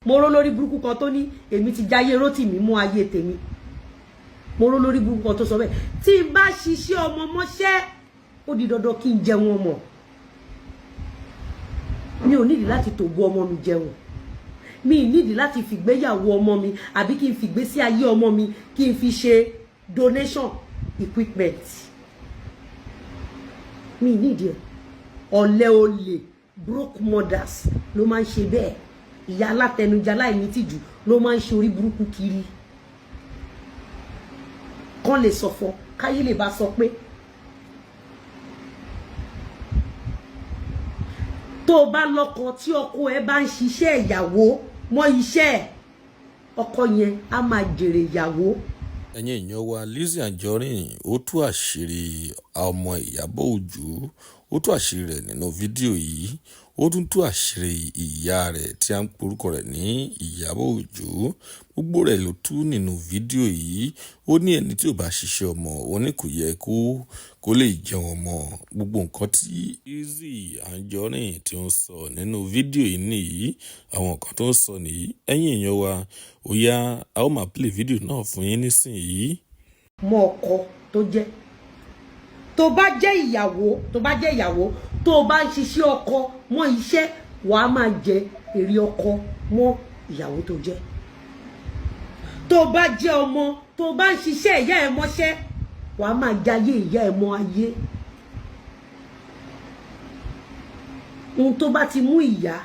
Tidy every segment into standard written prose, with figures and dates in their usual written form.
mo rò lórí burúkú kan tó ní èmi ti jáyé Rótìmí mú ayé tèmi. Mo rò lórí burúkú kan tó sọ bẹ́ẹ̀. Tí n bá ṣiṣẹ́ ọmọ mọ́ṣẹ́ ó di dandan kí n jẹun ọmọ. Mi ò nídìí láti tògbó ọmọ mi jẹun. Mi nídìí láti fìgbéyàwó ọmọ mi àbí kí n fìgbésí ayé ọmọ mi kí n fi ṣe donation equipment. Mi nídìí ẹ̀. Ọ̀lẹ olè broke mothers ló máa ń ṣe bẹ́ẹ̀. Ìyá alátẹnujẹ aláìní tìjú ló máa ń ṣe orí burúkú kiri. Kán lè sọ̀fọ̀ káyé lè bá sọ pé tó bá lọ́kọ tí ọkọ ẹ bá ń ṣiṣẹ́ ìyàwó mọ́ iṣẹ́ ẹ̀ ọkọ yẹn á máa jèrè ìyàwó. Ẹ̀yin èèyàn wa, Lizzy Anjorin ó tú àṣírí ọmọ Ìyábọ̀ Òjó, ó tú àṣírí rẹ̀ nínú fídíò yìí, ó tún tú àṣírí ìyá rẹ̀ tí a ń porúkọ rẹ̀ ní Ìyábọ̀ Òjó. Gbogbo rẹ̀ ló tú nínú fídíò yìí. Ó ní ẹni tí ò bá ṣiṣẹ́ ọmọ ó ní kò yẹ kó lè jẹun ọmọ. Gbogbo nǹkan tí Lizzy Anjorin tí ó ń sọ nínú fídíò yìí nìyí, àwọn nǹkan tó ń sọ nìyí. Ẹ̀yin èèyàn wa, ó yá a ó máa play fídíò náà fún yín nísìnyí. Mọ ọkọ tó jẹ́ tó bá jẹ́ ìyàwó tó bá ń ṣiṣẹ́ ọkọ mọ́ iṣẹ́ wàá máa jẹ èrè ọkọ mọ́ ìyàwó tó jẹ́. Tó bá jẹ́ ọmọ tó bá ń ṣiṣẹ́ ìyá ẹ̀ mọ́ṣẹ́ wàá máa jayé ìyá ẹ̀ mọ́ ayé. Ohun tó bá ti mú ìyá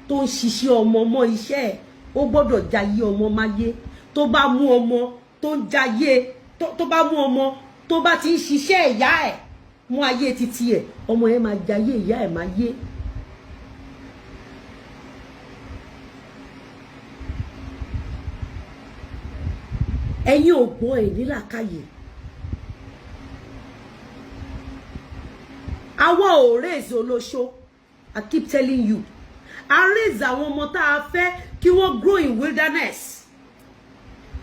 tó ń ṣiṣẹ́ ọmọ mọ́ iṣẹ́ ẹ̀ ó gbọ́dọ̀ jayé ọmọ máyé. Tó bá mú ọmọ tó ń jayé tó bá mú ọmọ tó bá ti ń ṣiṣẹ́ ìyá ẹ̀ mú ayé títí ẹ̀ ọmọ yẹn máa jayé ìyá ẹ̀ máyé. Ẹ̀yin ògbọ́n ẹ̀ nílàkàyè. Àwa ò raise olóṣó. I keep telling you. A raise àwọn ọmọ tá a fẹ́ kí wọ́n grow in wilderness.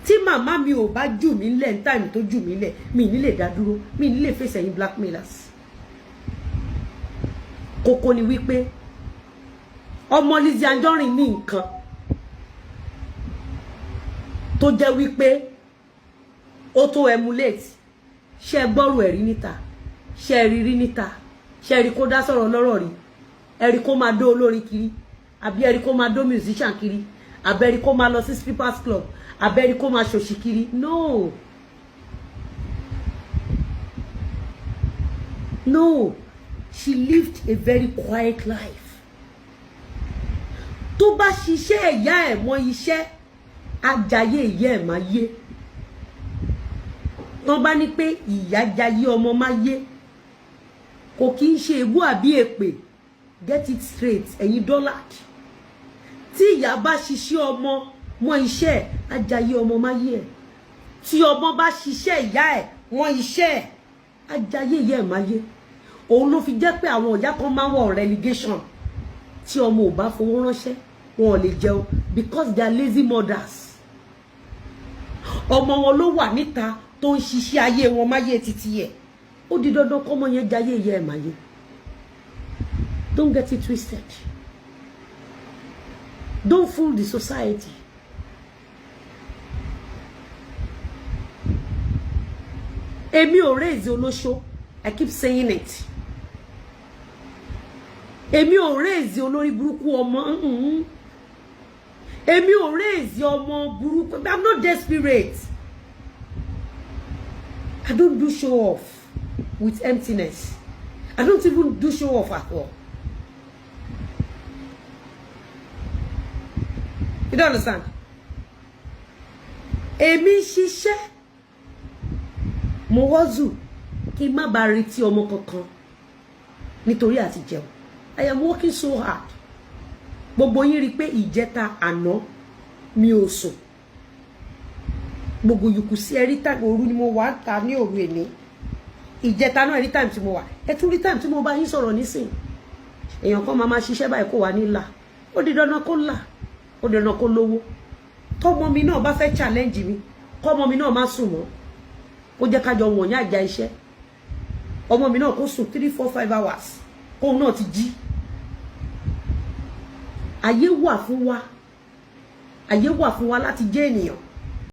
Tí màmá mi ò bá jù mí lẹ̀ ní time tó jù mí lẹ̀ mi ní lè dá dúró mi ní lè face ẹ̀yin blackmailers. Kókó ni wípé ọmọ Lizzy Anjorin ní nǹkan tó jẹ́ wípé ó tó emulate. Ṣé gbọ́rù ẹ̀rí níta, ṣé rí níta, ṣé rí kó dá sọ̀rọ̀ lọ́rọ̀ rí, ẹ rí kó máa dó olórin kiri àbí ẹ rí kó máa dó musician kiri àbí ẹ rí kó máa lọ sí strippers club àbí ẹ rí kó máa ṣòṣì kiri. No, she lived a very quiet life. Tó bá ṣiṣẹ́ ìyá ẹ̀ mọ́ iṣẹ́ ajayé ìyá ẹ̀ máa yé. Tó bá ní pé ìyá jayé ọmọ máa yé kò kí ń ṣe ègbó àbí èpè. Get it straight, ẹ̀yin dọ́là. Tí ìyá bá ṣiṣẹ́ ọmọ mọ́ iṣẹ́ ajayé ọmọ máa yé ẹ̀. Tí ọmọ bá ṣiṣẹ́ ìyá ẹ̀ mọ́ iṣẹ́ ajayé ìyá ẹ̀ máa yé. Òun ló fi jẹ́ pé àwọn ìyá kan máa ń wọ relegation. Tí ọmọ ò bá fowó ránṣẹ́ wọn ò lè jẹun because they are lazy mothers. Ọmọ wọn ló wà níta tó ń ṣiṣẹ́ ayé wọn máyé títí ẹ̀. Ó di dandan kọ́mọ yẹn jayé ìyá ẹ̀ máa yé. Don't get it twisted. Don't fool the society. Èmi ò raise olóṣó. I keep saying it. Èmi ò raise olórí burúkú ọmọ. Èmi ò raise ọmọ burúkú. I'm not desperate. I don't do show off with emptiness. I don't even do show off at all. You don't understand? Èmi ṣiṣẹ́ mo wọ́zù kí má bá retí ọmọ kankan nítorí àti jẹun. I am working so hard. Gbogbo yín rí pé ìjẹta àná mi ò sùn. Gbogbo yòókù sí every time òru ni mo wà ta ní òru èní. Ìjẹta náà every time tí mo wà. Ẹ tún rí time tí mo bá yín sọ̀rọ̀ nísìn. Èèyàn kan máa ṣiṣẹ́ báyìí kó wà ní là. Ó di dandan kó là. Ó di dandan kó lówó. Tọ́mọ mi náà bá fẹ́ challenge mi. Kọ́mọ mi náà má sùn mọ́. Ó jẹ́ ká jọ wọ̀n ní àjà iṣẹ́. Ọmọ mi náà kó sùn 3, 4, 5 hours. Kóun náà ti jí. Ayé wà fún wa àyè wà fún wa láti jẹ́ ènìyàn